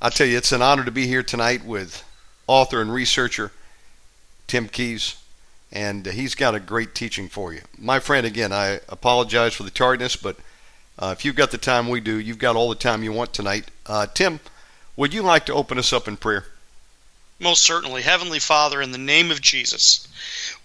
I tell you, it's an honor to be here tonight with author and researcher Tim Keyes, and he's got a great teaching for you. My friend, again, I apologize for the tardiness, but if you've got the time we do, you've got all the time you want tonight. Tim, would you like to open us up in prayer? Most certainly. Heavenly Father, in the name of Jesus,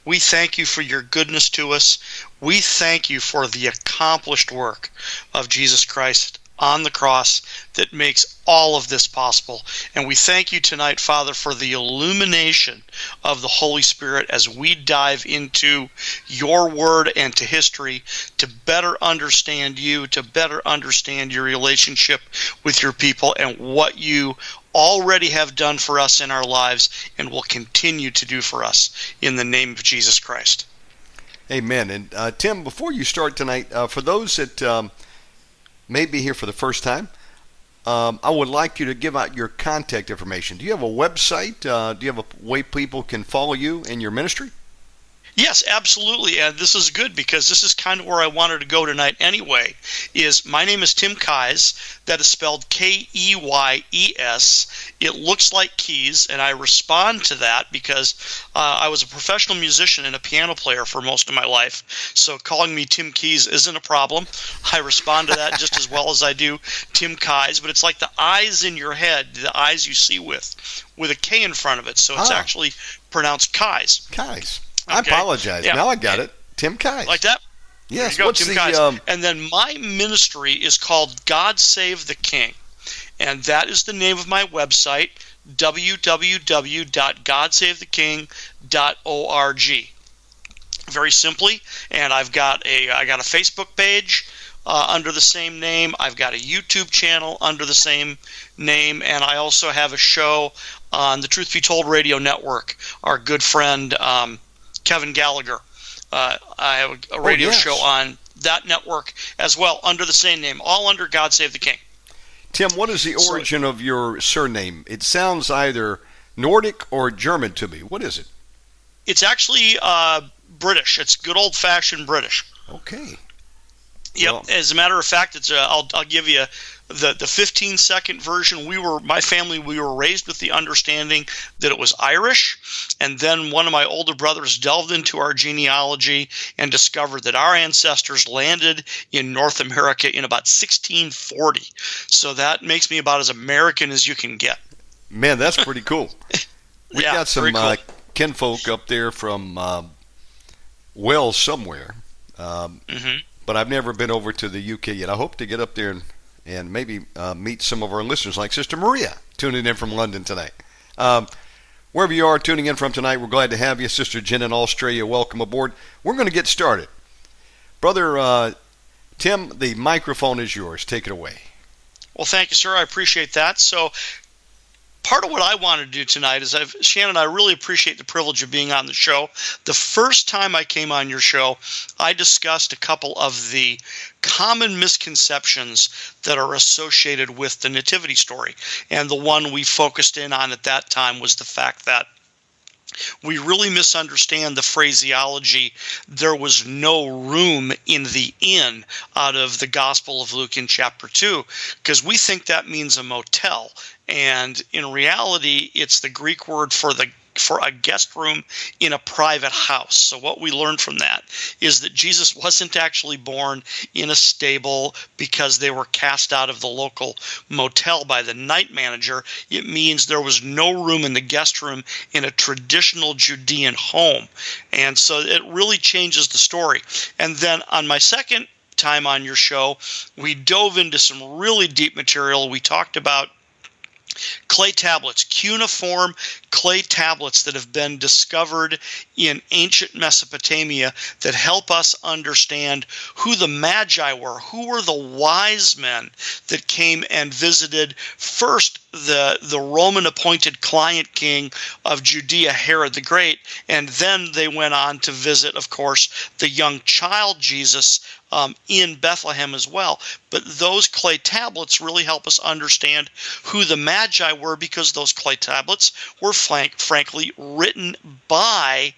we thank you for your goodness to us. We thank you for the accomplished work of Jesus Christ on the cross that makes all of this possible. And we thank you tonight, Father, for the illumination of the Holy Spirit as we dive into your word and to history to better understand you, to better understand your relationship with your people and what you already have done for us in our lives and will continue to do for us in the name of Jesus Christ. Amen. And Tim, before you start tonight, for those that may be here for the first time, I would like you to give out your contact information. Do you have a website? Do you have a way people can follow you in your ministry? Yes, absolutely. And this is good because this is kind of where I wanted to go tonight anyway. My name is Tim Keyes. That is spelled Keyes. It looks like keys, and I respond to that because I was a professional musician and a piano player for most of my life. So calling me Tim Keyes isn't a problem. I respond to that just as well as I do Tim Keyes. But it's like the eyes in your head, the eyes you see with a K in front of it. So it's actually pronounced Keyes. Keyes. I apologize. Yeah. Now I got it. Tim Keyes. Like that? Yes. There you go, Tim Keyes. And then my ministry is called God Save the King. And that is the name of my website, www.godsavetheking.org. Very simply. And I got a Facebook page under the same name. I've got a YouTube channel under the same name. And I also have a show on the Truth Be Told Radio Network. Our good friend Kevin Gallagher. I have a radio show on that network as well under the same name, all under God Save the King. Tim, what is the origin of your surname? It sounds either Nordic or German to me. What is it? It's actually British. It's good old-fashioned British. Okay. Yep. Well, as a matter of fact, it's I'll give you the 15-second version. My family were raised with the understanding that it was Irish, and then one of my older brothers delved into our genealogy and discovered that our ancestors landed in North America in about 1640. So that makes me about as American as you can get. Man, that's pretty cool. We got some cool. kinfolk up there from Wales somewhere. But I've never been over to the UK yet. I hope to get up there and maybe meet some of our listeners like Sister Maria tuning in from London tonight. Wherever you are tuning in from tonight, we're glad to have you. Sister Jen in Australia, welcome aboard. We're going to get started. Brother Tim, the microphone is yours. Take it away. Well, thank you, sir. I appreciate that. So part of what I want to do tonight is Shannon and I really appreciate the privilege of being on the show. The first time I came on your show, I discussed a couple of the common misconceptions that are associated with the Nativity story. And the one we focused in on at that time was the fact that we really misunderstand the phraseology, there was no room in the inn, out of the Gospel of Luke in chapter 2, because we think that means a motel. And in reality, it's the Greek word for a guest room in a private house. So what we learned from that is that Jesus wasn't actually born in a stable because they were cast out of the local motel by the night manager. It means there was no room in the guest room in a traditional Judean home. And so it really changes the story. And then on my second time on your show, we dove into some really deep material. We talked about clay tablets, cuneiform clay tablets that have been discovered in ancient Mesopotamia that help us understand who the Magi were, who were the wise men that came and visited first the Roman appointed client king of Judea, Herod the Great, and then they went on to visit, of course, the young child Jesus in Bethlehem as well. But those clay tablets really help us understand who the Magi were, because those clay tablets were frankly written by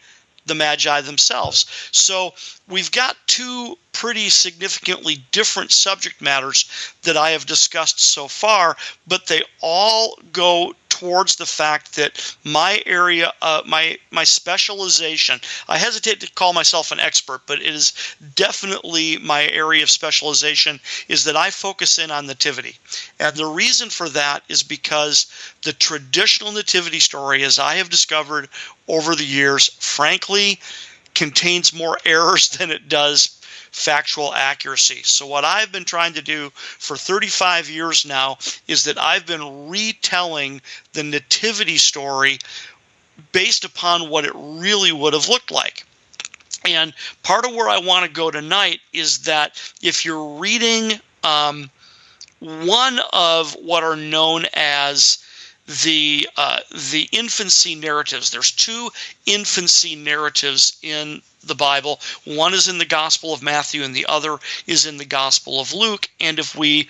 the Magi themselves. So we've got two pretty significantly different subject matters that I have discussed so far, but they all go towards the fact that my area, my specialization, I hesitate to call myself an expert, but it is definitely my area of specialization, is that I focus in on nativity. And the reason for that is because the traditional nativity story, as I have discovered over the years, frankly, contains more errors than it does factual accuracy. So what I've been trying to do for 35 years now is that I've been retelling the nativity story based upon what it really would have looked like. And part of where I want to go tonight is that if you're reading one of what are known as the infancy narratives. There's two infancy narratives in the Bible. One is in the Gospel of Matthew and the other is in the Gospel of Luke. And if we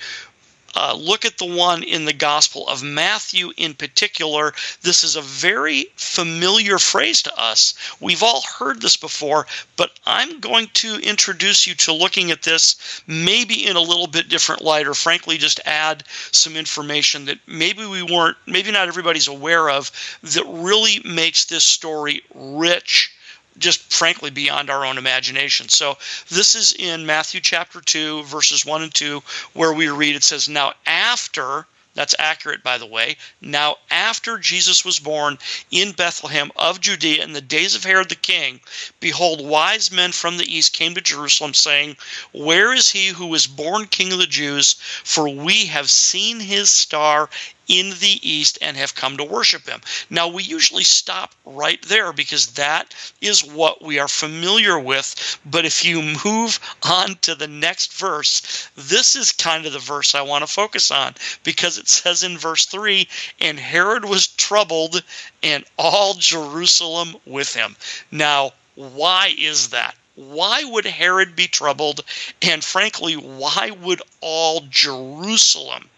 look at the one in the Gospel of Matthew in particular, this is a very familiar phrase to us. We've all heard this before, but I'm going to introduce you to looking at this maybe in a little bit different light, or frankly just add some information that maybe not everybody's aware of, that really makes this story rich, just frankly beyond our own imagination. So this is in Matthew chapter 2, verses 1 and 2, where we read, it says, "Now after," that's accurate, by the way, "now after Jesus was born in Bethlehem of Judea in the days of Herod the king, behold, wise men from the east came to Jerusalem, saying, Where is he who was born King of the Jews? For we have seen his star in the east and have come to worship him." Now, we usually stop right there because that is what we are familiar with. But if you move on to the next verse, this is kind of the verse I want to focus on, because it says in verse 3, "And Herod was troubled, and all Jerusalem with him." Now, why is that? Why would Herod be troubled? And frankly, why would all Jerusalem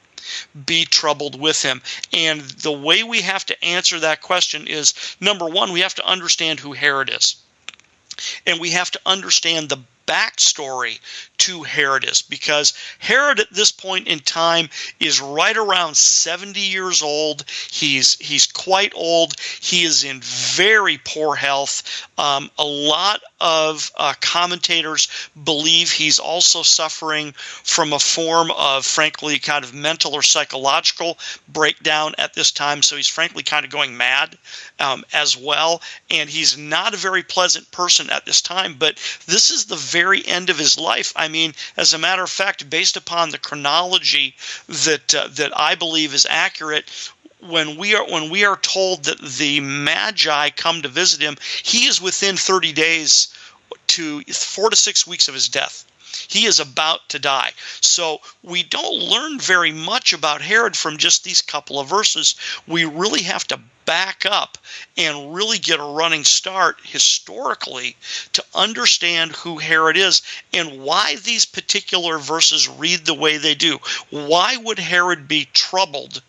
be troubled with him? And the way we have to answer that question is, number one, we have to understand who Herod is. And we have to understand the backstory to Herod is, because Herod at this point in time is right around 70 years old. He's quite old. He is in very poor health. A lot of commentators believe he's also suffering from a form of, frankly, kind of mental or psychological breakdown at this time. So he's frankly kind of going mad as well. And he's not a very pleasant person at this time. But this is the very end of his life. I mean, as a matter of fact, based upon the chronology that I believe is accurate, when we are told that the Magi come to visit him, he is within 30 days to 4 to 6 weeks of his death. He is about to die. So we don't learn very much about Herod from just these couple of verses. We really have to back up and really get a running start historically to understand who Herod is and why these particular verses read the way they do. Why would Herod be troubled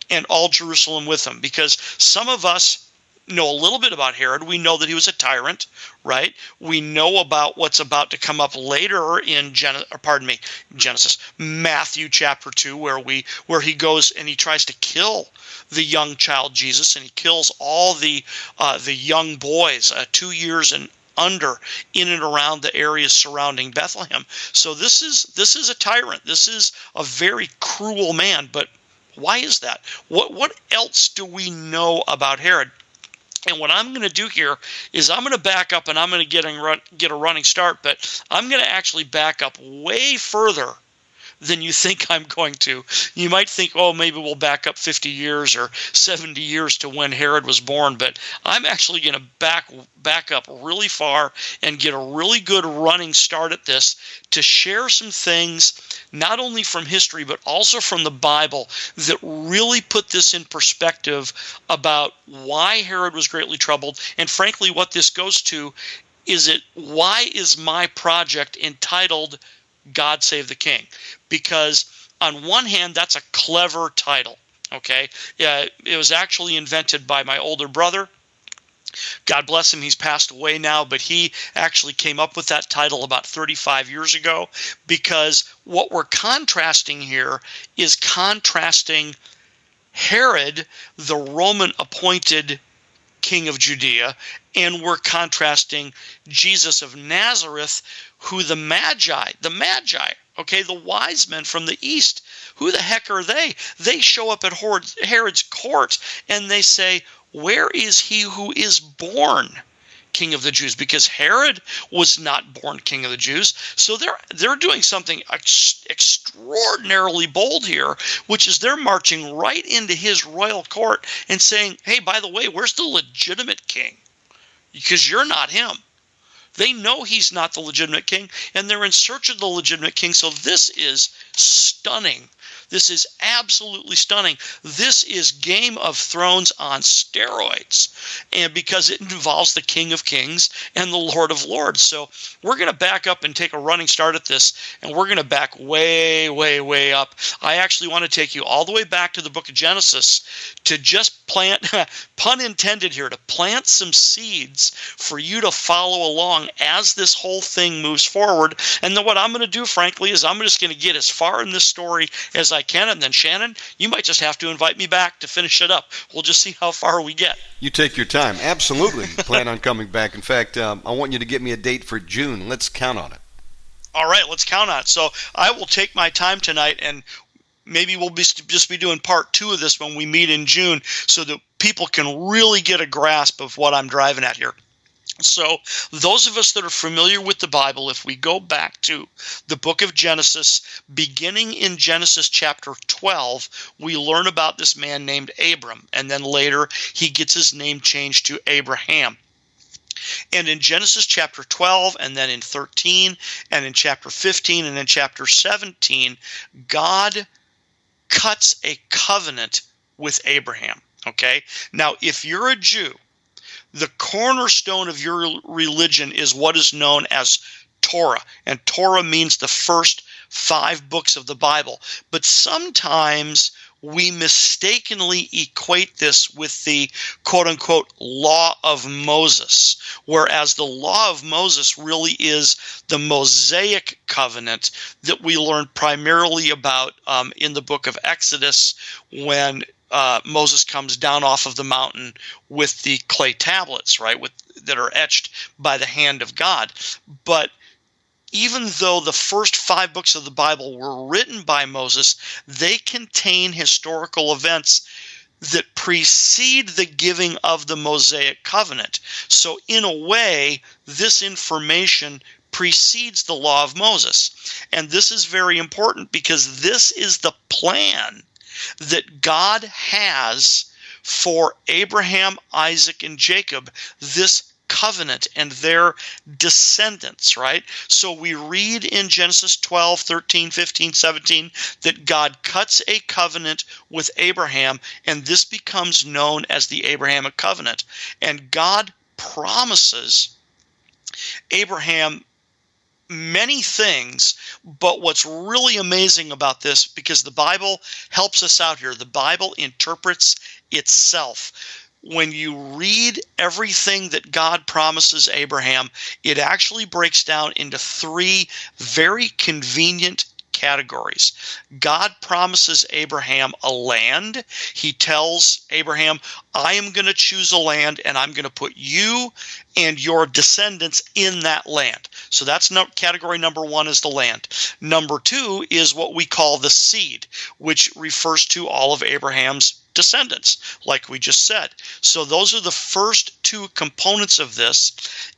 and all Jerusalem with him? Because some of us know a little bit about Herod. We know that he was a tyrant, right? We know about what's about to come up later in Genesis, Matthew chapter 2, where he goes and he tries to kill the young child Jesus, and he kills all the young boys 2 years and under in and around the areas surrounding Bethlehem. So this is a tyrant. This is a very cruel man. But why is that? What else do we know about Herod? And what I'm going to do here is I'm going to back up and I'm going to get a running start, but I'm going to actually back up way further than you think I'm going to. You might think, oh, maybe we'll back up 50 years or 70 years to when Herod was born, but I'm actually going to back up really far and get a really good running start at this to share some things, not only from history, but also from the Bible, that really put this in perspective about why Herod was greatly troubled. And frankly, what this goes to is why is my project entitled God Save the King? Because on one hand, that's a clever title, okay? It was actually invented by my older brother, God bless him, he's passed away now, but he actually came up with that title about 35 years ago, because what we're contrasting here is contrasting Herod, the Roman appointed king of Judea, and we're contrasting Jesus of Nazareth, who the Magi, okay, the wise men from the east, who the heck are they? They show up at Herod's court and they say, where is he who is born King of the Jews? Because Herod was not born King of the Jews. So they're doing something extraordinarily bold here, which is they're marching right into his royal court and saying, hey, by the way, where's the legitimate king? Because you're not him. They know he's not the legitimate king, and they're in search of the legitimate king. So this is stunning. This is absolutely stunning. This is Game of Thrones on steroids, and because it involves the King of Kings and the Lord of Lords. So we're going to back up and take a running start at this, and we're going to back way, way, way up. I actually want to take you all the way back to the book of Genesis to just plant, pun intended here, to plant some seeds for you to follow along as this whole thing moves forward. And then what I'm going to do, frankly, is I'm just going to get as far in this story as I can, and then Shannon, you might just have to invite me back to finish it up. We'll just see how far we get. You take your time. Absolutely. Plan on coming back. In fact, I want you to get me a date for June. Let's count on it. All right, let's count on it. So I will take my time tonight, and maybe we'll just be doing part 2 of this when we meet in June, so that people can really get a grasp of what I'm driving at here. So those of us that are familiar with the Bible, if we go back to the book of Genesis, beginning in Genesis chapter 12, we learn about this man named Abram, and then later he gets his name changed to Abraham. And in Genesis chapter 12, and then in 13, and in chapter 15, and in chapter 17, God cuts a covenant with Abraham. Okay? Now, if you're a Jew, the cornerstone of your religion is what is known as Torah. And Torah means the first 5 books of the Bible. But sometimes we mistakenly equate this with the quote-unquote law of Moses, whereas the law of Moses really is the Mosaic covenant that we learn primarily about in the book of Exodus, when Moses comes down off of the mountain with the clay tablets, right, that are etched by the hand of God. But even though the first 5 books of the Bible were written by Moses, they contain historical events that precede the giving of the Mosaic covenant. So in a way, this information precedes the law of Moses. And this is very important because this is the plan that God has for Abraham, Isaac, and Jacob, this covenant and their descendants, right? So we read in Genesis 12, 13, 15, 17 that God cuts a covenant with Abraham, and this becomes known as the Abrahamic Covenant. And God promises Abraham many things, but what's really amazing about this, because the Bible helps us out here, the Bible interprets itself. When you read everything that God promises Abraham, it actually breaks down into 3 very convenient categories. God promises Abraham a land. He tells Abraham, I am going to choose a land, and I'm going to put you and your descendants in that land. So that's category number 1 is the land. Number 2 is what we call the seed, which refers to all of Abraham's descendants, like we just said. So those are the first 2 components of this,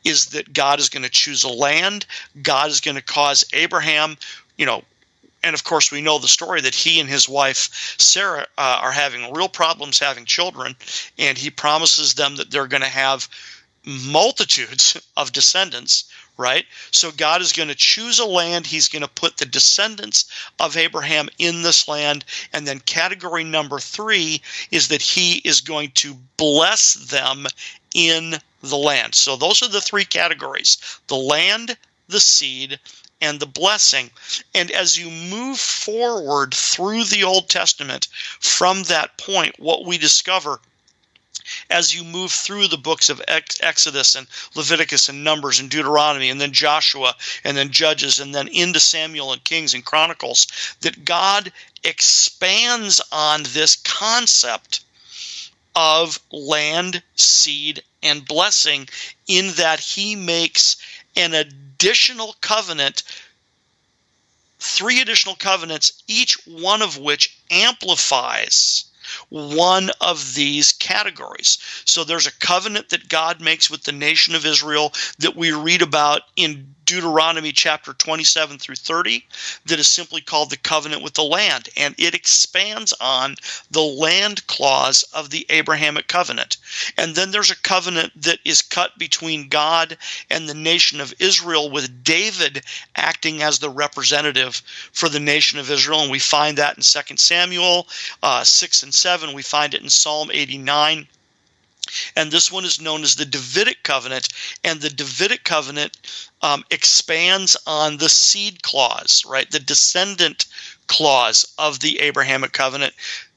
is that God is going to choose a land. God is going to cause Abraham, and of course we know the story that he and his wife Sarah are having real problems having children, and he promises them that they're going to have multitudes of descendants, right? So God is going to choose a land. He's going to put the descendants of Abraham in this land. And then category number 3 is that he is going to bless them in the land. So those are the 3 categories: the land, the seed, and the blessing. And as you move forward through the Old Testament from that point, what we discover as you move through the books of Exodus and Leviticus and Numbers and Deuteronomy and then Joshua and then Judges and then into Samuel and Kings and Chronicles, that God expands on this concept of land, seed, and blessing, in that he makes an additional covenant, 3 additional covenants, each one of which amplifies one of these categories. So there's a covenant that God makes with the nation of Israel that we read about in Deuteronomy chapter 27 through 30 that is simply called the covenant with the land, and it expands on the land clause of the Abrahamic covenant. And then there's a covenant that is cut between God and the nation of Israel, with David acting as the representative for the nation of Israel, and we find that in 2 Samuel 6 and 7. We find it in Psalm 89. And this one is known as the Davidic covenant, and the Davidic covenant expands on the seed clause, right? The descendant clause of the Abrahamic covenant,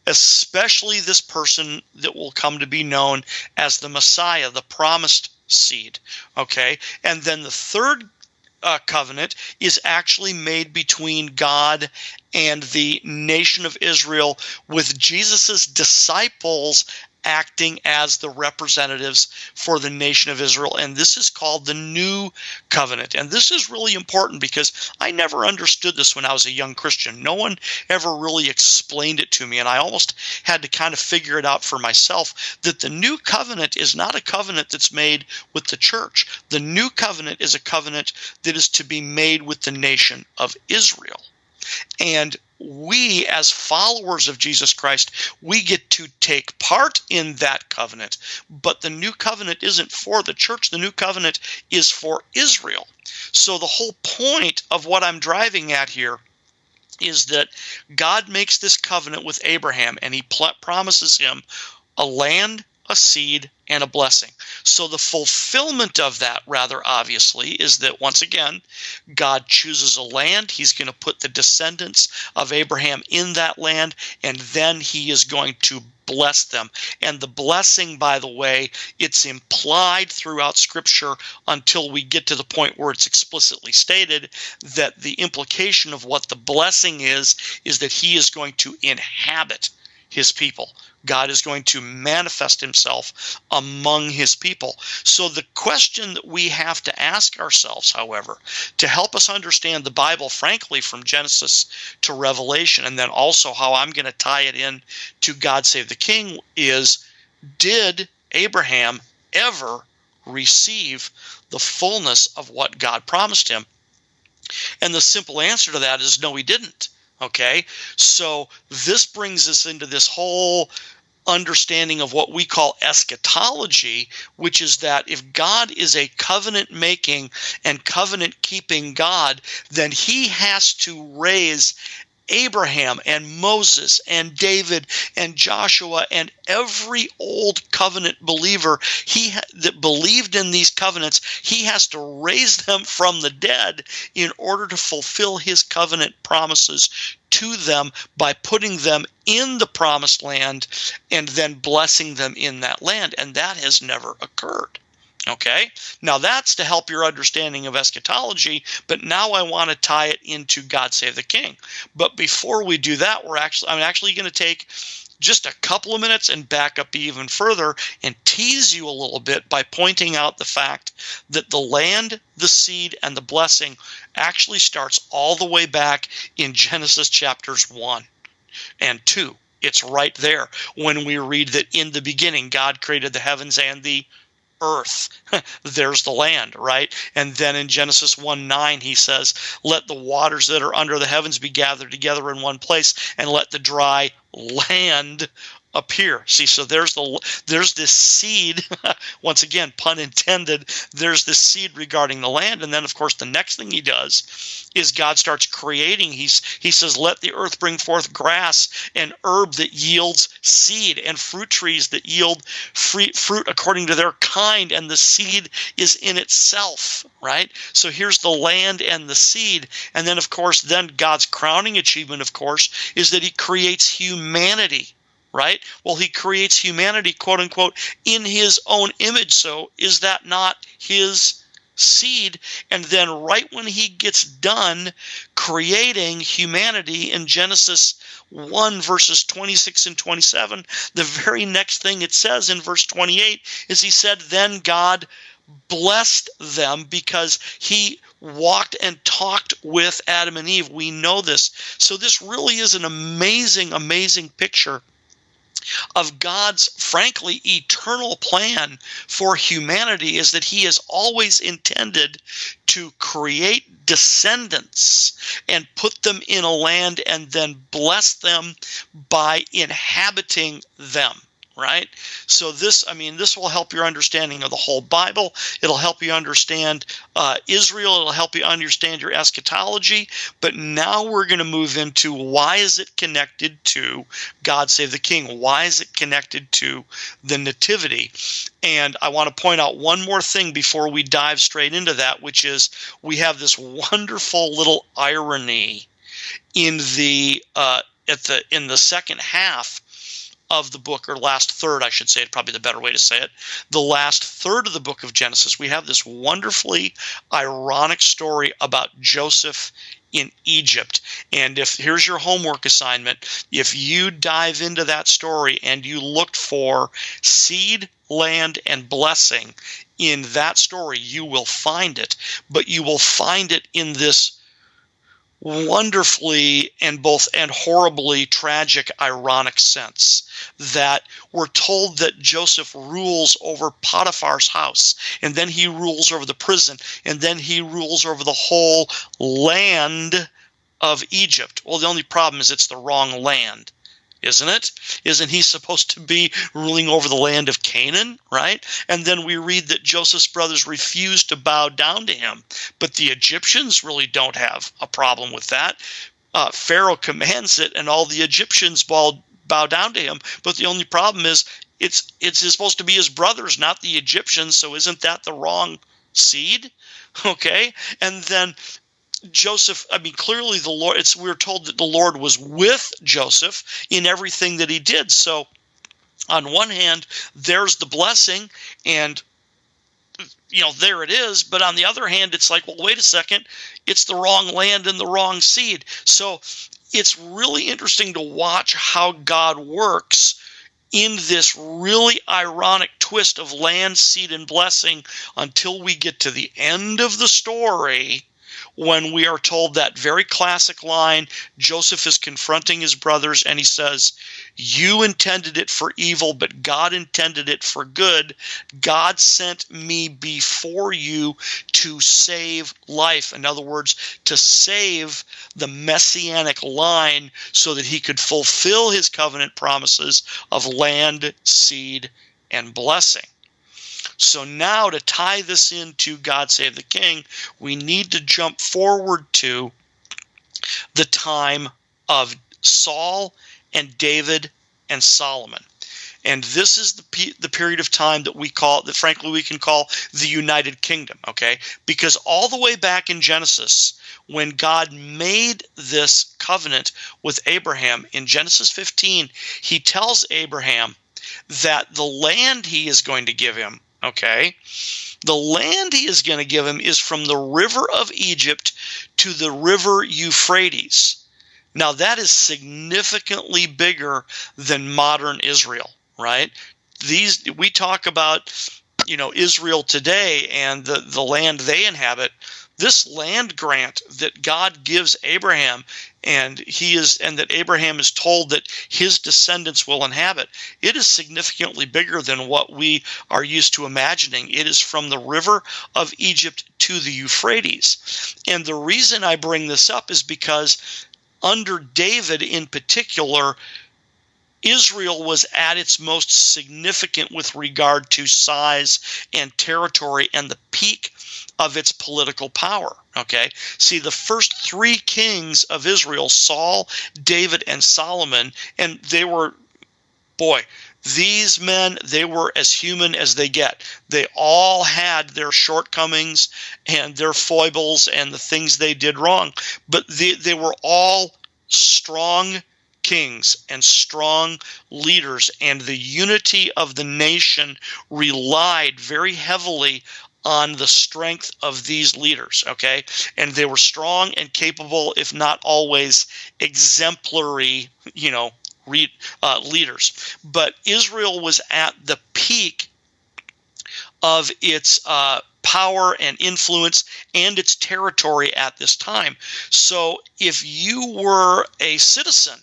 especially this person that will come to be known as the Messiah, the promised seed, okay? And then the third covenant is actually made between God and the nation of Israel, with Jesus's disciples acting as the representatives for the nation of Israel. And this is called the New Covenant. And this is really important because I never understood this when I was a young Christian. No one ever really explained it to me, and I almost had to kind of figure it out for myself, that the New Covenant is not a covenant that's made with the church. The New Covenant is a covenant that is to be made with the nation of Israel. And we, as followers of Jesus Christ, we get to take part in that covenant. But the new covenant isn't for the church. The new covenant is for Israel. So the whole point of what I'm driving at here is that God makes this covenant with Abraham, and he promises him a land, a seed, and a blessing. So the fulfillment of that, rather obviously, is that once again, God chooses a land. He's going to put the descendants of Abraham in that land, and then he is going to bless them. And the blessing, by the way, it's implied throughout Scripture until we get to the point where it's explicitly stated that the implication of what the blessing is that he is going to inhabit his people. God is going to manifest himself among his people. So the question that we have to ask ourselves, however, to help us understand the Bible, frankly, from Genesis to Revelation, and then also how I'm going to tie it in to God Save the King, is, did Abraham ever receive the fullness of what God promised him? And the simple answer to that is no, he didn't. Okay, so this brings us into this whole understanding of what we call eschatology, which is that if God is a covenant-making and covenant-keeping God, then he has to raise Abraham and Moses and David and Joshua and every old covenant believer that believed in these covenants. He has to raise them from the dead in order to fulfill his covenant promises to them by putting them in the promised land and then blessing them in that land. And that has never occurred. Okay, now that's to help your understanding of eschatology, but now I want to tie it into God Save the King. But before we do that, I'm actually going to take just a couple of minutes and back up even further and tease you a little bit by pointing out the fact that the land, the seed, and the blessing actually starts all the way back in Genesis chapters 1 and 2. It's right there when we read that in the beginning God created the heavens and the earth. There's the land, right? And then in Genesis 1:9 he says, let the waters that are under the heavens be gathered together in one place, and let the dry land appear. See, so there's this seed, once again, pun intended, there's this seed regarding the land. And then, of course, the next thing he does is God starts creating. He says, let the earth bring forth grass and herb that yields seed, and fruit trees that yield fruit according to their kind, and the seed is in itself, right? So here's the land and the seed. And then, of course, then God's crowning achievement, of course, is that he creates humanity. right? Well, he creates humanity, quote unquote, in his own image. So is that not his seed? And then right when he gets done creating humanity in Genesis 1 verses 26 and 27, the very next thing it says in verse 28 is he said, then God blessed them because he walked and talked with Adam and Eve. We know this. So this really is an amazing, amazing picture of God's, frankly, eternal plan for humanity, is that he has always intended to create descendants and put them in a land and then bless them by inhabiting them. Right? So this will help your understanding of the whole Bible. It'll help you understand Israel. It'll help you understand your eschatology. But now we're going to move into, why is it connected to God Save the King? Why is it connected to the Nativity? And I want to point out one more thing before we dive straight into that, which is we have this wonderful little irony in the second half of the book, or last third, I should say, probably the better way to say it, the last third of the book of Genesis. We have this wonderfully ironic story about Joseph in Egypt. And here's your homework assignment, if you dive into that story and you looked for seed, land, and blessing in that story, you will find it. But you will find it in this wonderfully and horribly tragic, ironic sense, that we're told that Joseph rules over Potiphar's house, and then he rules over the prison, and then he rules over the whole land of Egypt. Well, the only problem is it's the wrong land, isn't it? Isn't he supposed to be ruling over the land of Canaan, right? And then we read that Joseph's brothers refused to bow down to him, but the Egyptians really don't have a problem with that. Pharaoh commands it, and all the Egyptians bow down to him, but the only problem is it's supposed to be his brothers, not the Egyptians, so isn't that the wrong seed? Okay, and then Joseph, clearly the Lord, we're told that the Lord was with Joseph in everything that he did. So on one hand, there's the blessing, and there it is. But on the other hand, it's like, well, wait a second, it's the wrong land and the wrong seed. So it's really interesting to watch how God works in this really ironic twist of land, seed, and blessing until we get to the end of the story, when we are told that very classic line. Joseph is confronting his brothers, and he says, you intended it for evil, but God intended it for good. God sent me before you to save life. In other words, to save the messianic line so that he could fulfill his covenant promises of land, seed, and blessing. So now, to tie this into God Save the King, we need to jump forward to the time of Saul and David and Solomon. And this is the period of time that frankly we can call the United Kingdom, okay? Because all the way back in Genesis, when God made this covenant with Abraham, in Genesis 15, he tells Abraham that the land he is going to give him, okay, the land he is going to give him is from the river of Egypt to the river Euphrates. Now, that is significantly bigger than modern Israel, right? We talk about, Israel today and the land they inhabit. This land grant that God gives Abraham, and that Abraham is told that his descendants will inhabit, it is significantly bigger than what we are used to imagining. It is from the river of Egypt to the Euphrates. And the reason I bring this up is because under David in particular, Israel was at its most significant with regard to size and territory and the peak of its political power. Okay, see, the first three kings of Israel, Saul, David, and Solomon, and they were, these men, they were as human as they get. They all had their shortcomings and their foibles and the things they did wrong, but they were all strong kings and strong leaders, and the unity of the nation relied very heavily on the strength of these leaders, okay? And they were strong and capable, if not always exemplary, leaders. But Israel was at the peak of its power and influence and its territory at this time. So if you were a citizen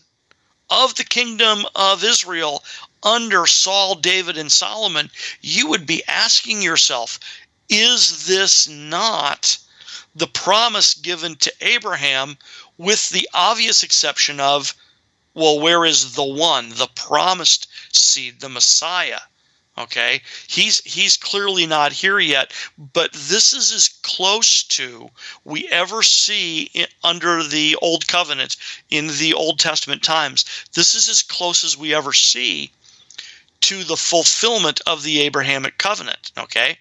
of the kingdom of Israel under Saul, David, and Solomon, you would be asking yourself, is this not the promise given to Abraham, with the obvious exception of, well, where is the one, the promised seed, the Messiah? Okay, he's clearly not here yet, but this is as close to we ever see under the Old Covenant in the Old Testament times. This is as close as we ever see to the fulfillment of the Abrahamic Covenant. Okay,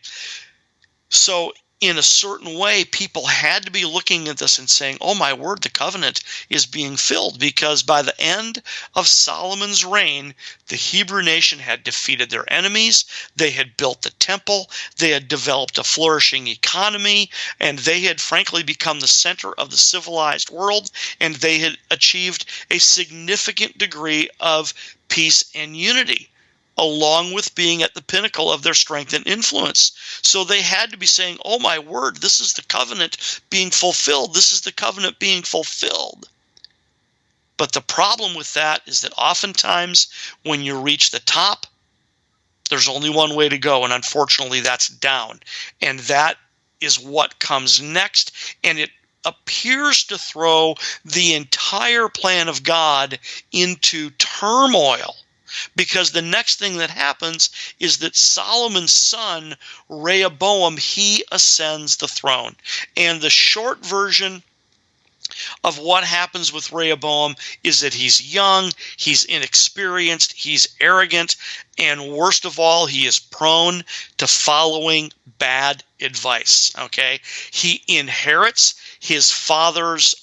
so in a certain way, people had to be looking at this and saying, oh my word, the covenant is being filled, because by the end of Solomon's reign, the Hebrew nation had defeated their enemies, they had built the temple, they had developed a flourishing economy, and they had frankly become the center of the civilized world, and they had achieved a significant degree of peace and unity, along with being at the pinnacle of their strength and influence. So they had to be saying, oh my word, this is the covenant being fulfilled. This is the covenant being fulfilled. But the problem with that is that oftentimes when you reach the top, there's only one way to go, and unfortunately that's down. And that is what comes next, and it appears to throw the entire plan of God into turmoil. Because the next thing that happens is that Solomon's son, Rehoboam, he ascends the throne. And the short version of what happens with Rehoboam is that he's young, he's inexperienced, he's arrogant, and worst of all, he is prone to following bad advice, okay? He inherits his father's,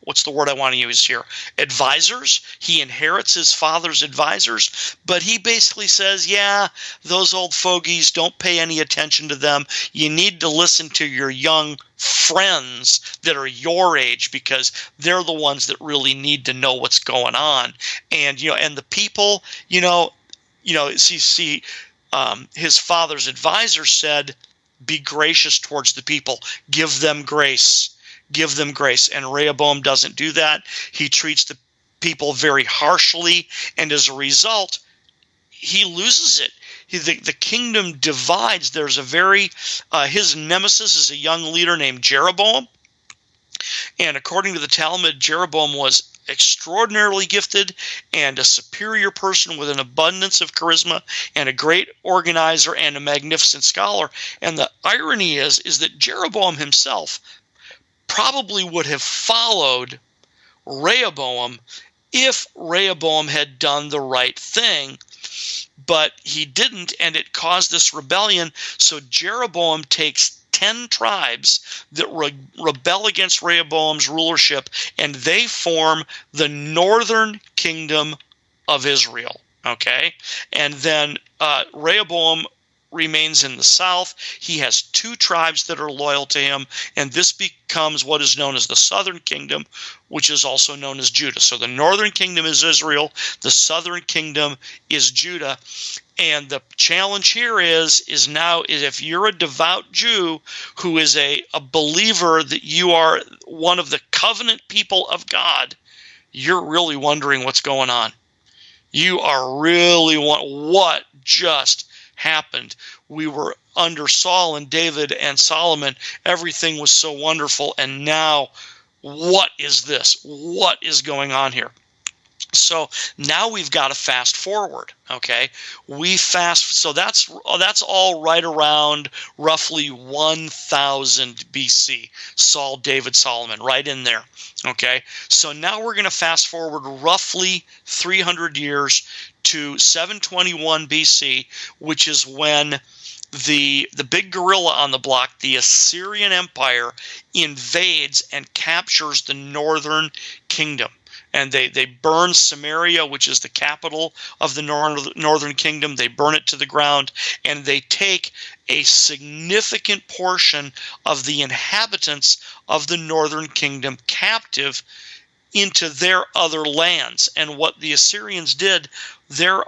what's the word I want to use here? Advisors. He inherits his father's advisors, but he basically says, yeah, those old fogies, don't pay any attention to them. You need to listen to your young friends that are your age, because they're the ones that really need to know what's going on. And, and the people, his father's advisor said, be gracious towards the people, give them grace. Give them grace. And Rehoboam doesn't do that. He treats the people very harshly, and as a result, he loses it. The kingdom divides. There's his nemesis is a young leader named Jeroboam, and according to the Talmud, Jeroboam was extraordinarily gifted and a superior person with an abundance of charisma and a great organizer and a magnificent scholar. And the irony is that Jeroboam himself probably would have followed Rehoboam if Rehoboam had done the right thing, but he didn't, and it caused this rebellion. So Jeroboam takes 10 tribes that rebel against Rehoboam's rulership, and they form the northern kingdom of Israel, okay? And then Rehoboam remains in the south. He has 2 tribes that are loyal to him, and this becomes what is known as the southern kingdom, which is also known as Judah. So the northern kingdom is Israel, the southern kingdom is Judah. And the challenge here is if you're a devout Jew who is a believer that you are one of the covenant people of God, you're really wondering what's going on. You are really what just happened. We were under Saul and David and Solomon. Everything was so wonderful. And now, what is this? What is going on here? So now we've got to fast forward, okay? So that's all right around roughly 1000 BC. Saul, David, Solomon, right in there, okay? So now we're going to fast forward roughly 300 years to 721 BC, which is when the big gorilla on the block, the Assyrian Empire, invades and captures the northern kingdom. and they burn Samaria, which is the capital of the northern kingdom. They burn it to the ground, and they take a significant portion of the inhabitants of the northern kingdom captive into their other lands. And what the Assyrians did, their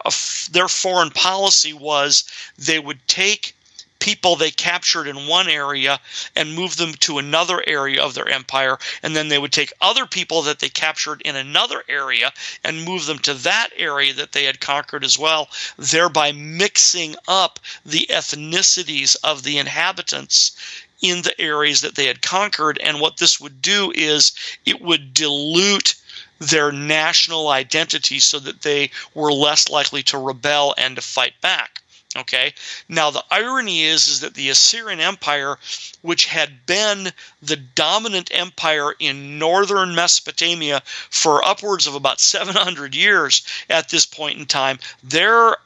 foreign policy was they would take people they captured in one area and move them to another area of their empire, and then they would take other people that they captured in another area and move them to that area that they had conquered as well, thereby mixing up the ethnicities of the inhabitants in the areas that they had conquered. And what this would do is it would dilute their national identity so that they were less likely to rebel and to fight back. Okay. Now the irony is that the Assyrian Empire, which had been the dominant empire in northern Mesopotamia for upwards of about 700 years at this point in time, they're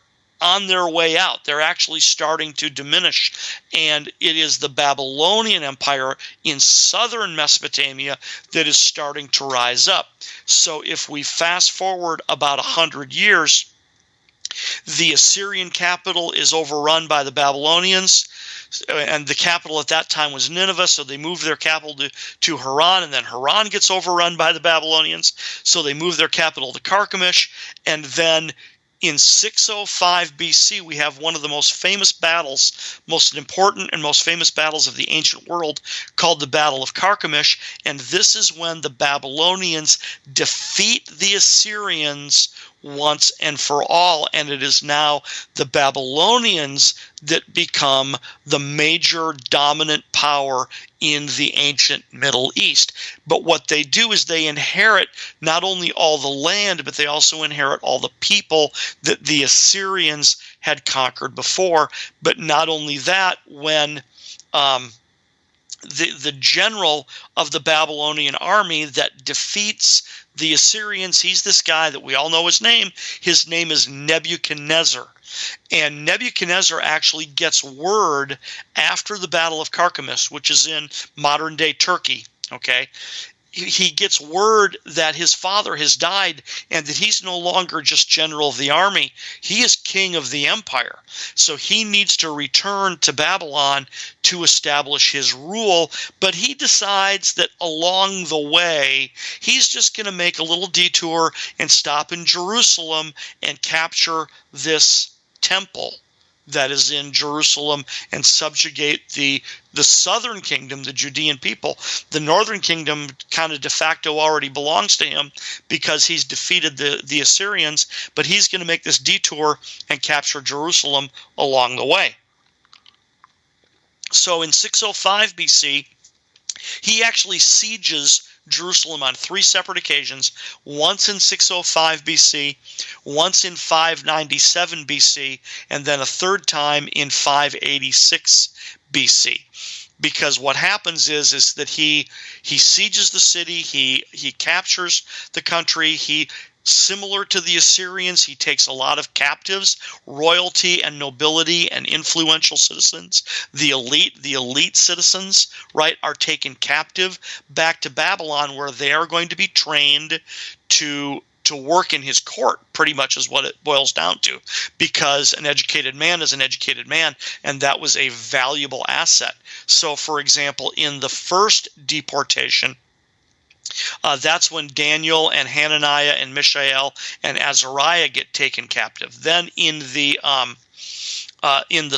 on their way out. They're actually starting to diminish. And it is the Babylonian Empire in southern Mesopotamia that is starting to rise up. So if we fast forward about 100 years, the Assyrian capital is overrun by the Babylonians, and the capital at that time was Nineveh, so they moved their capital to Haran, and then Haran gets overrun by the Babylonians, so they move their capital to Carchemish, and then in 605 BC, we have one of the most famous battles, most important and most famous battles of the ancient world, called the Battle of Carchemish, and this is when the Babylonians defeat the Assyrians once and for all, and it is now the Babylonians that become the major dominant power in the ancient Middle East. But what they do is they inherit not only all the land, but they also inherit all the people that the Assyrians had conquered before. But not only that, when the general of the Babylonian army that defeats the Assyrians, he's this guy that we all know his name. His name is Nebuchadnezzar. And Nebuchadnezzar actually gets word after the Battle of Carchemish, which is in modern-day Turkey, okay? He gets word that his father has died and that he's no longer just general of the army. He is king of the empire. So he needs to return to Babylon to establish his rule. But he decides that along the way, he's just going to make a little detour and stop in Jerusalem and capture this temple that is in Jerusalem and subjugate the southern kingdom, the Judean people. The northern kingdom kind of de facto already belongs to him because he's defeated the Assyrians, but he's going to make this detour and capture Jerusalem along the way. So in 605 BC, he actually sieges Jerusalem on 3 separate occasions, once in 605 BC, once in 597 BC, and then a third time in 586 BC. Because what happens is that he sieges the city, he captures the country, similar to the Assyrians, he takes a lot of captives, royalty and nobility and influential citizens. The elite citizens, right, are taken captive back to Babylon, where they are going to be trained to work in his court, pretty much is what it boils down to, because an educated man is an educated man, and that was a valuable asset. So, for example, in the first deportation, that's when Daniel and Hananiah and Mishael and Azariah get taken captive. Then in the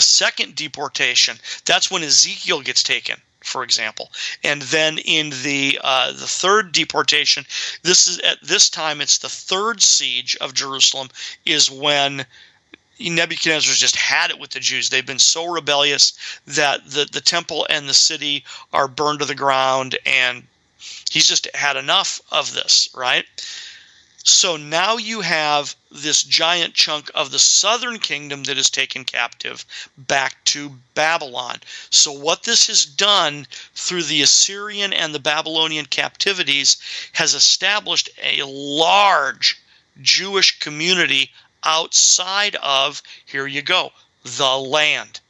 second deportation, that's when Ezekiel gets taken, for example. And then in the third deportation, at this time it's the third siege of Jerusalem, is when Nebuchadnezzar's just had it with the Jews. They've been so rebellious that the temple and the city are burned to the ground, and he's just had enough of this, right? So now you have this giant chunk of the southern kingdom that is taken captive back to Babylon. So what this has done through the Assyrian and the Babylonian captivities has established a large Jewish community outside of, here you go, the land.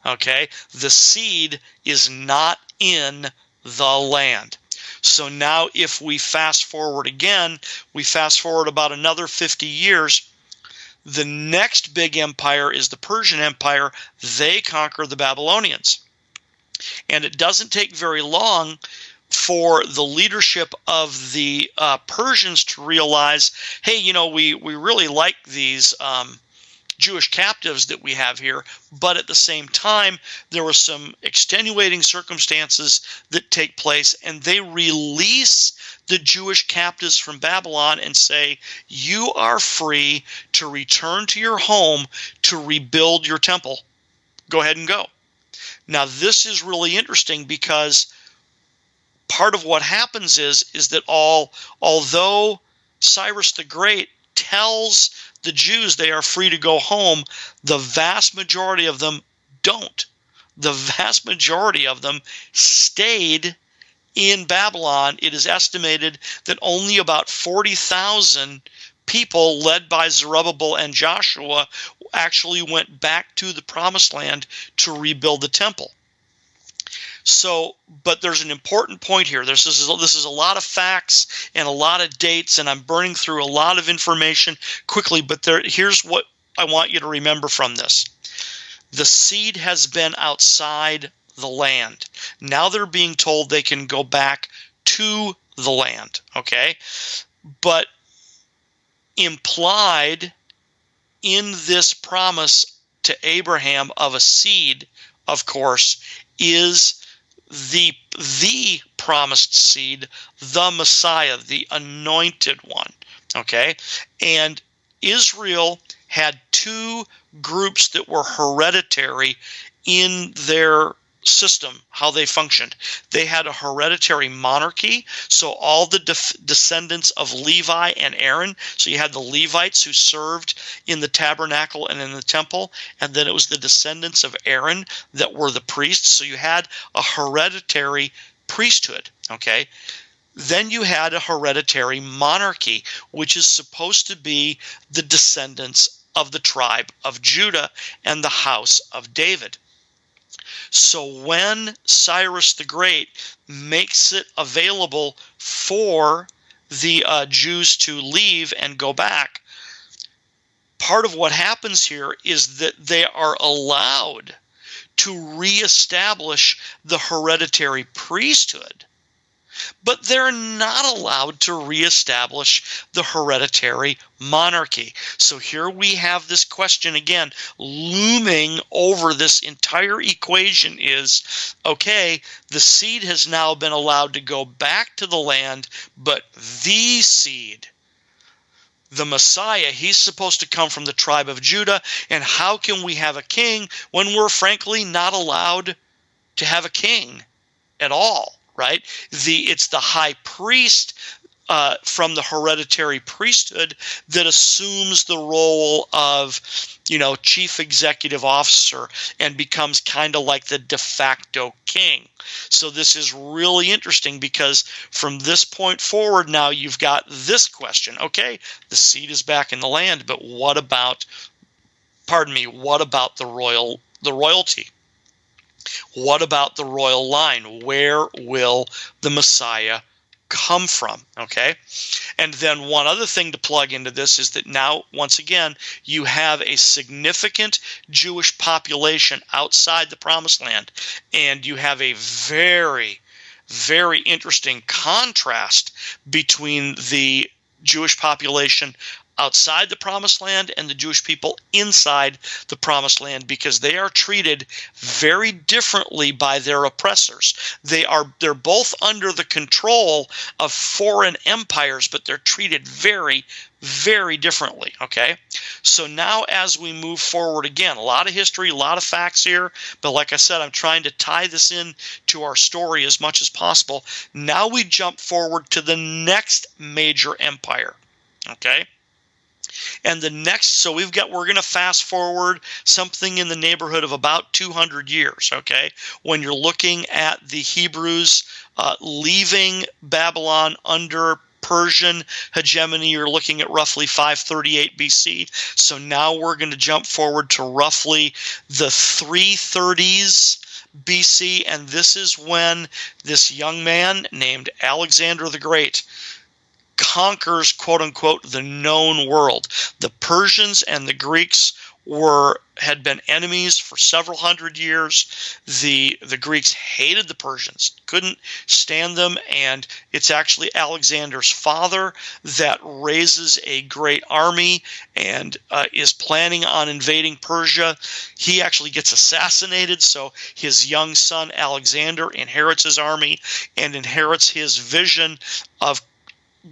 Okay? The seed is not in the land. So now if we fast forward again, we fast forward about another 50 years, the next big empire is the Persian Empire. They conquer the Babylonians. And it doesn't take very long for the leadership of the Persians to realize, hey, we really like these Jewish captives that we have here, but at the same time, there were some extenuating circumstances that take place, and they release the Jewish captives from Babylon and say, you are free to return to your home to rebuild your temple. Go ahead and go. Now, this is really interesting because part of what happens is that although Cyrus the Great tells the Jews they are free to go home, the vast majority of them don't. The vast majority of them stayed in Babylon. It is estimated that only about 40,000 people led by Zerubbabel and Joshua actually went back to the Promised Land to rebuild the temple. So, but there's an important point here. This is a lot of facts and a lot of dates, and I'm burning through a lot of information quickly, but here's what I want you to remember from this. The seed has been outside the land. Now they're being told they can go back to the land, okay? But implied in this promise to Abraham of a seed, of course, is the promised seed, the Messiah, the anointed one, okay? And Israel had two groups that were hereditary in their system, how they functioned. They had a hereditary monarchy, so all the descendants of Levi and Aaron, so you had the Levites who served in the tabernacle and in the temple, and then it was the descendants of Aaron that were the priests, so you had a hereditary priesthood, okay? Then you had a hereditary monarchy, which is supposed to be the descendants of the tribe of Judah and the house of David. So when Cyrus the Great makes it available for the Jews to leave and go back, part of what happens here is that they are allowed to reestablish the hereditary priesthood, but they're not allowed to reestablish the hereditary monarchy. So here we have this question again looming over this entire equation is, okay, the seed has now been allowed to go back to the land, but the seed, the Messiah, he's supposed to come from the tribe of Judah, and how can we have a king when we're frankly not allowed to have a king at all? Right? It's the high priest from the hereditary priesthood that assumes the role of, chief executive officer and becomes kind of like the de facto king. So this is really interesting because from this point forward now you've got this question. Okay, the seed is back in the land, but what about the royalty? What about the royal line? Where will the Messiah come from? Okay. And then one other thing to plug into this is that now, once again, you have a significant Jewish population outside the Promised Land, and you have a very, very interesting contrast between the Jewish population outside the Promised Land and the Jewish people inside the Promised Land, because they are treated very differently by their oppressors. They're both under the control of foreign empires, but they're treated very, very differently, okay? So now as we move forward, again, a lot of history, a lot of facts here, but like I said, I'm trying to tie this in to our story as much as possible. Now we jump forward to the next major empire, okay? And so we're going to fast forward something in the neighborhood of about 200 years, okay, when you're looking at the Hebrews leaving Babylon under Persian hegemony, you're looking at roughly 538 BC. So now we're going to jump forward to roughly the 330s BC, and this is when this young man named Alexander the Great conquers, quote unquote, the known world. The Persians and the Greeks had been enemies for several hundred years. The Greeks hated the Persians, couldn't stand them, and it's actually Alexander's father that raises a great army and is planning on invading Persia. He actually gets assassinated, so his young son Alexander inherits his army and inherits his vision of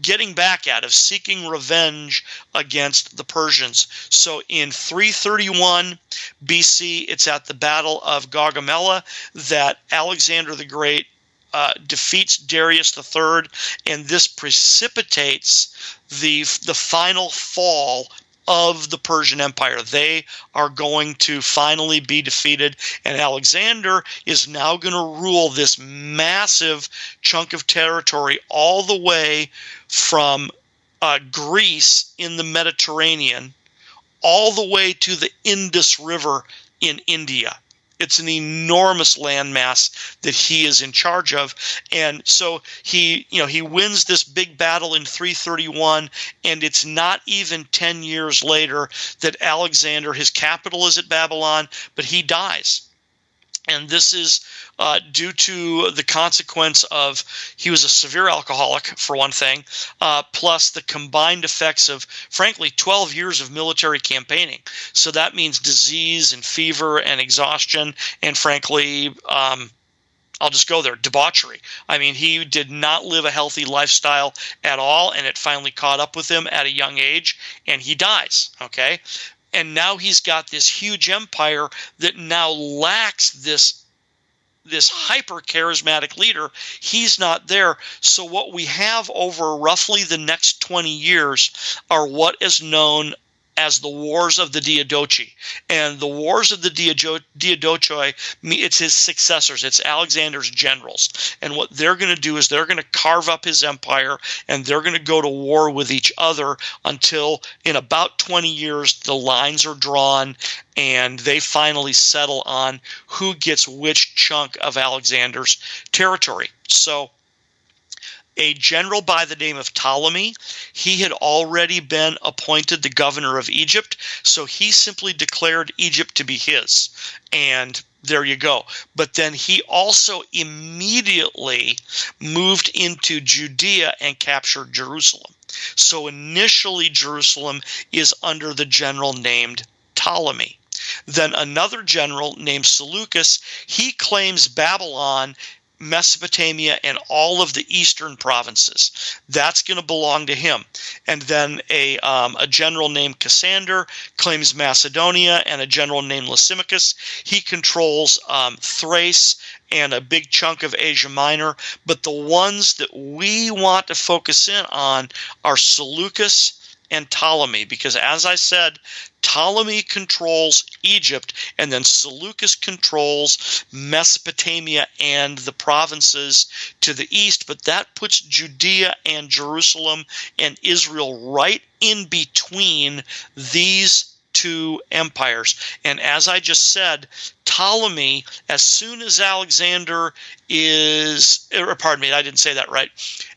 getting back at, of seeking revenge against the Persians. So in 331 BC, it's at the Battle of Gaugamela that Alexander the Great defeats Darius III, and this precipitates the final fall of the Persian Empire. They are going to finally be defeated, and Alexander is now going to rule this massive chunk of territory all the way from Greece in the Mediterranean all the way to the Indus River in India. It's an enormous landmass that he is in charge of. And so he wins this big battle in 331, and it's not even 10 years later that Alexander, his capital is at Babylon, but he dies. And this is due to the consequence of he was a severe alcoholic, for one thing, plus the combined effects of, frankly, 12 years of military campaigning. So that means disease and fever and exhaustion and, frankly, I'll just go there, debauchery. I mean, he did not live a healthy lifestyle at all, and it finally caught up with him at a young age, and he dies, okay? And now he's got this huge empire that now lacks this hyper-charismatic leader. He's not there. So what we have over roughly the next 20 years are what is known as the Wars of the Diadochi. And the Wars of the Diadochi, it's his successors. It's Alexander's generals. And what they're going to do is they're going to carve up his empire, and they're going to go to war with each other until in about 20 years the lines are drawn and they finally settle on who gets which chunk of Alexander's territory. So a general by the name of Ptolemy, he had already been appointed the governor of Egypt, so he simply declared Egypt to be his. And there you go. But then he also immediately moved into Judea and captured Jerusalem. So initially Jerusalem is under the general named Ptolemy. Then another general named Seleucus, he claims Babylon, Mesopotamia, and all of the eastern provinces. That's going to belong to him. And then a general named Cassander claims Macedonia, and a general named Lysimachus, he controls Thrace and a big chunk of Asia Minor. But the ones that we want to focus in on are Seleucus and Ptolemy, because as I said, Ptolemy controls Egypt, and then Seleucus controls Mesopotamia and the provinces to the east, but that puts Judea and Jerusalem and Israel right in between these two empires. And as I just said, Ptolemy, as soon as Alexander is, pardon me, I didn't say that right.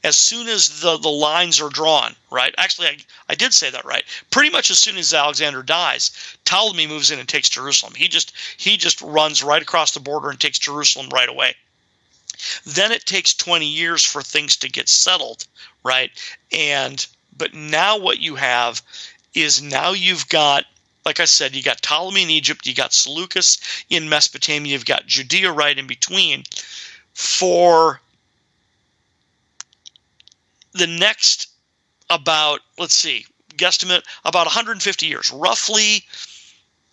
As soon as the lines are drawn, right? Actually, I did say that right. Pretty much as soon as Alexander dies, Ptolemy moves in and takes Jerusalem. He just runs right across the border and takes Jerusalem right away. Then it takes 20 years for things to get settled, right? But now what you have is now you've got, like I said, you got Ptolemy in Egypt, you got Seleucus in Mesopotamia, you've got Judea right in between. For the next about, guesstimate, about 150 years, roughly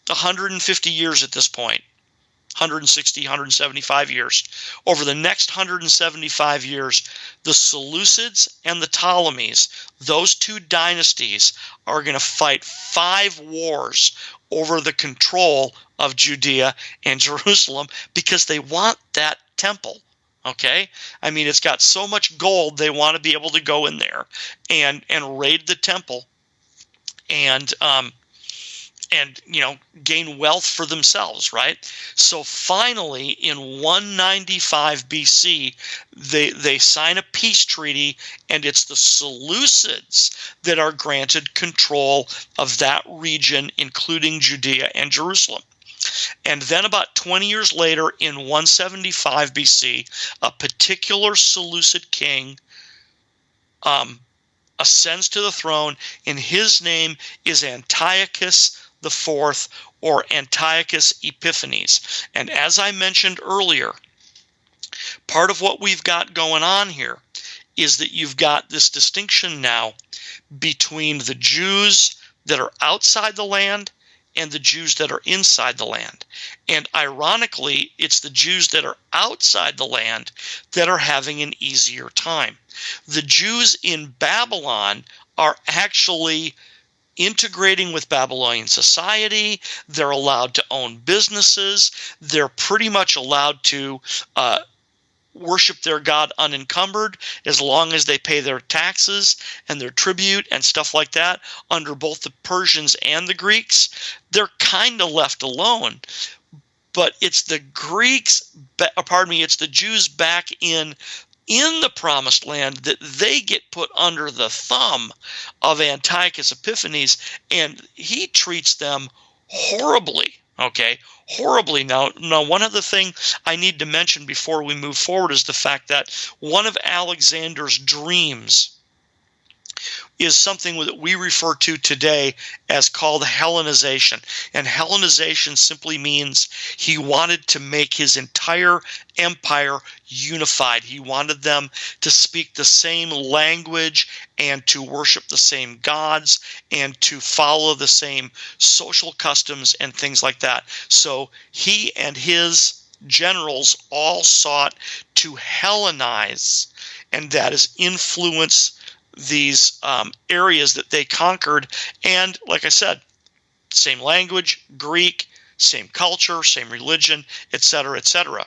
150 years at this point, 160, 175 years. Over the next 175 years, the Seleucids and the Ptolemies, those two dynasties, are going to fight 5 wars over the control of Judea and Jerusalem because they want that temple, Okay, I mean, it's got so much gold, they want to be able to go in there and raid the temple and gain wealth for themselves, right? So finally, in 195 BC, they sign a peace treaty, and it's the Seleucids that are granted control of that region, including Judea and Jerusalem. And then about 20 years later, in 175 BC, a particular Seleucid king ascends to the throne, and his name is Antiochus the Fourth, or Antiochus Epiphanes. And as I mentioned earlier, part of what we've got going on here is that you've got this distinction now between the Jews that are outside the land and the Jews that are inside the land. And ironically, it's the Jews that are outside the land that are having an easier time. The Jews in Babylon are actually integrating with Babylonian society. They're allowed to own businesses. They're pretty much allowed to worship their God unencumbered as long as they pay their taxes and their tribute and stuff like that under both the Persians and the Greeks. They're kind of left alone. But it's the it's the Jews back in the promised land that they get put under the thumb of Antiochus Epiphanes, and he treats them horribly. Okay, horribly. Now, one other thing I need to mention before we move forward is the fact that one of Alexander's dreams is something that we refer to today as called Hellenization. And Hellenization simply means he wanted to make his entire empire unified. He wanted them to speak the same language and to worship the same gods and to follow the same social customs and things like that. So he and his generals all sought to Hellenize, and that is influence these areas that they conquered. And like I said, same language, Greek, same culture, same religion, etc., etc.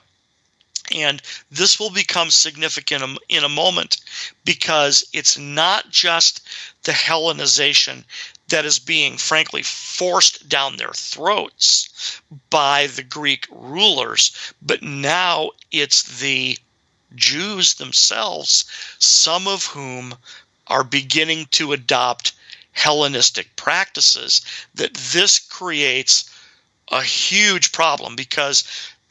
And this will become significant in a moment, because it's not just the Hellenization that is being, frankly, forced down their throats by the Greek rulers, but now it's the Jews themselves, some of whom are beginning to adopt Hellenistic practices, that this creates a huge problem because,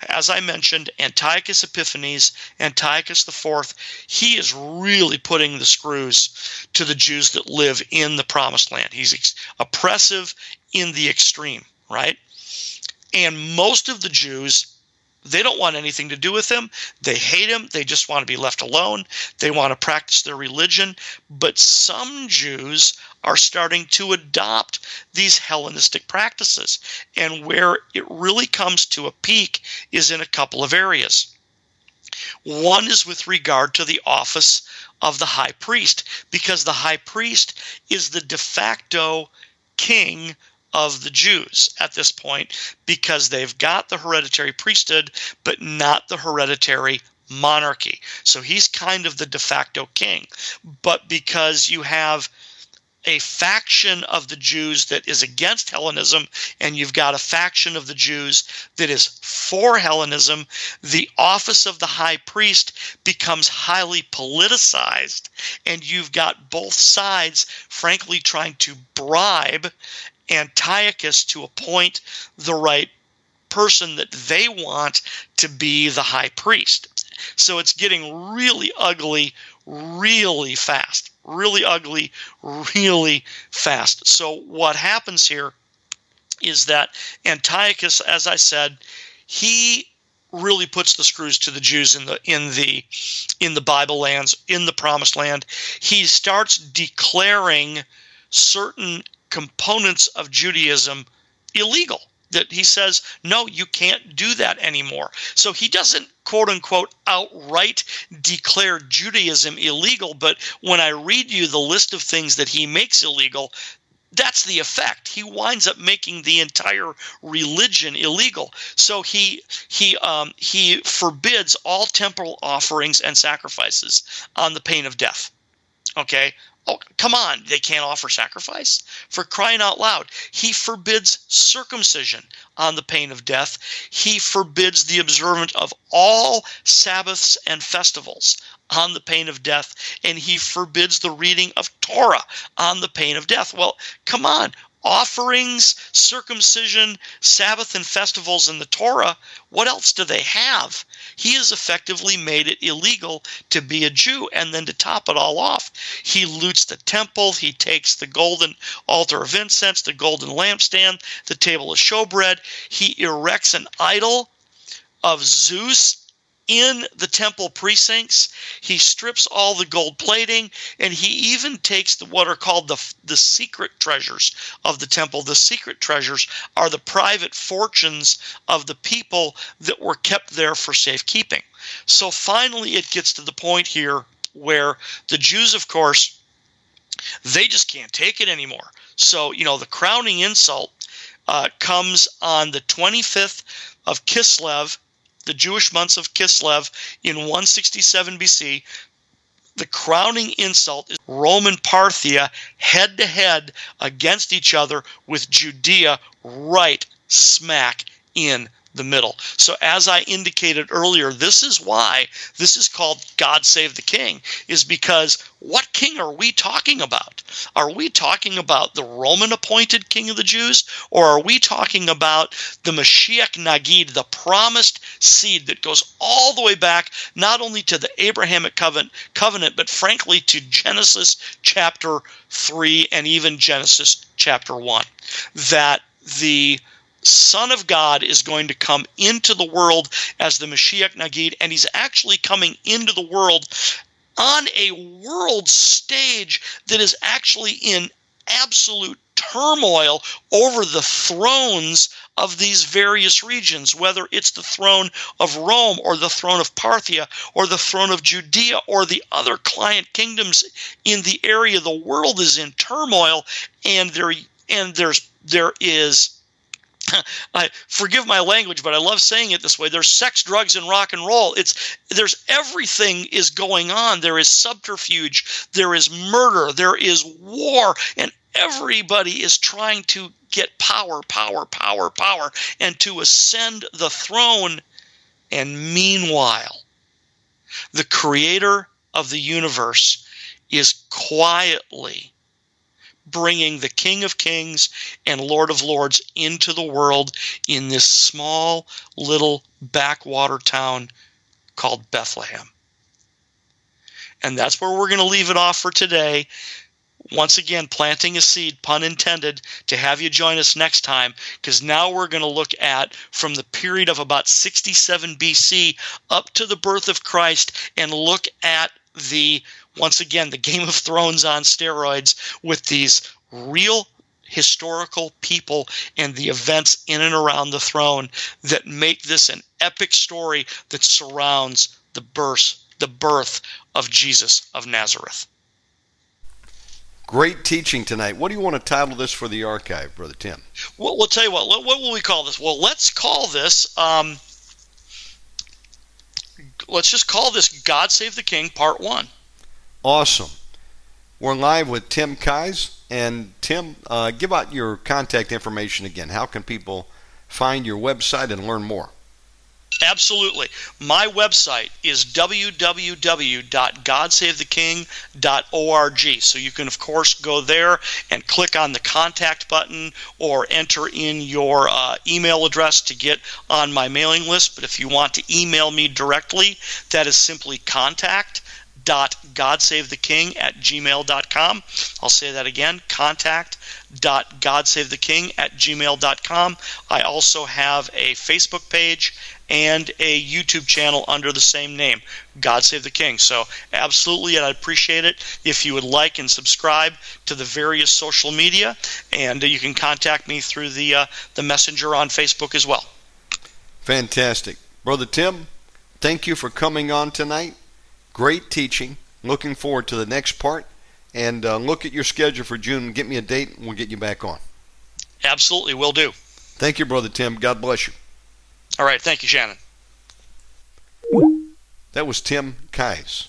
as I mentioned, Antiochus Epiphanes, Antiochus IV, he is really putting the screws to the Jews that live in the Promised Land. He's oppressive in the extreme, right? And most of the Jews, they don't want anything to do with him. They hate him. They just want to be left alone. They want to practice their religion. But some Jews are starting to adopt these Hellenistic practices. And where it really comes to a peak is in a couple of areas. One is with regard to the office of the high priest, because the high priest is the de facto king of the Jews at this point, because they've got the hereditary priesthood, but not the hereditary monarchy. So he's kind of the de facto king. But because you have a faction of the Jews that is against Hellenism, and you've got a faction of the Jews that is for Hellenism, the office of the high priest becomes highly politicized, and you've got both sides, frankly, trying to bribe Antiochus to appoint the right person that they want to be the high priest. So it's getting really ugly really fast. Really ugly, really fast. So what happens here is that Antiochus, as I said, he really puts the screws to the Jews in the Bible lands, in the Promised Land. He starts declaring certain components of Judaism illegal. That he says, no, you can't do that anymore. So he doesn't, quote unquote, outright declare Judaism illegal. But when I read you the list of things that he makes illegal, that's the effect. He winds up making the entire religion illegal. So he forbids all temporal offerings and sacrifices on the pain of death. Okay? Oh, come on. They can't offer sacrifice? For crying out loud. He forbids circumcision on the pain of death. He forbids the observance of all Sabbaths and festivals on the pain of death. And he forbids the reading of Torah on the pain of death. Well, come on. Offerings, circumcision, Sabbath and festivals in the Torah, what else do they have? He has effectively made it illegal to be a Jew. And then to top it all off, he loots the temple. He takes the golden altar of incense, the golden lampstand, the table of showbread. He erects an idol of Zeus in the temple precincts. He strips all the gold plating, and he even takes what are called the secret treasures of the temple. The secret treasures are the private fortunes of the people that were kept there for safekeeping. So finally it gets to the point here where the Jews, of course, they just can't take it anymore. So, the crowning insult comes on the 25th of Kislev, the Jewish months of Kislev in 167 BC. The crowning insult is Roman Parthia head-to-head against each other with Judea right smack in the middle. So as I indicated earlier, this is why this is called God Save the King, is because what king are we talking about? Are we talking about the Roman appointed king of the Jews, or are we talking about the Mashiach Nagid, the promised seed that goes all the way back not only to the Abrahamic covenant, but frankly to Genesis chapter 3 and even Genesis chapter 1, that the Son of God is going to come into the world as the Mashiach Nagid, and he's actually coming into the world on a world stage that is actually in absolute turmoil over the thrones of these various regions, whether it's the throne of Rome or the throne of Parthia or the throne of Judea or the other client kingdoms in the area. The world is in turmoil, and there is I forgive my language, but I love saying it this way. There's sex, drugs, and rock and roll. There's everything is going on. There is subterfuge. There is murder. There is war, and everybody is trying to get power, and to ascend the throne. And meanwhile, the Creator of the universe is quietly bringing the King of Kings and Lord of Lords into the world in this small little backwater town called Bethlehem. And that's where we're going to leave it off for today. Once again, planting a seed, pun intended, to have you join us next time, because now we're going to look at from the period of about 67 BC up to the birth of Christ, and look at once again, the Game of Thrones on steroids, with these real historical people and the events in and around the throne that make this an epic story that surrounds the birth of Jesus of Nazareth. Great teaching tonight. What do you want to title this for the archive, Brother Tim? Well, we'll tell you what will we call this? Well, let's call this, let's just call this God Save the King Part 1. Awesome. We're live with Tim Kais. And Tim, give out your contact information again. How can people find your website and learn more? Absolutely. My website is www.godsavetheking.org. So you can, of course, go there and click on the contact button or enter in your email address to get on my mailing list. But if you want to email me directly, that is simply contact.godsavetheking@gmail.com. I'll say that again, contact.godsavetheking@gmail.com. I also have a Facebook page and a YouTube channel under the same name, God Save the King. So absolutely, and I'd appreciate it if you would like and subscribe to the various social media, and you can contact me through the messenger on Facebook as well. Fantastic. Brother Tim, thank you for coming on tonight. Great teaching. Looking forward to the next part. and look at your schedule for June. Get me a date, and we'll get you back on. Absolutely, will do. Thank you, Brother Tim. God bless you. All right, thank you, Shannon. That was Tim Kise.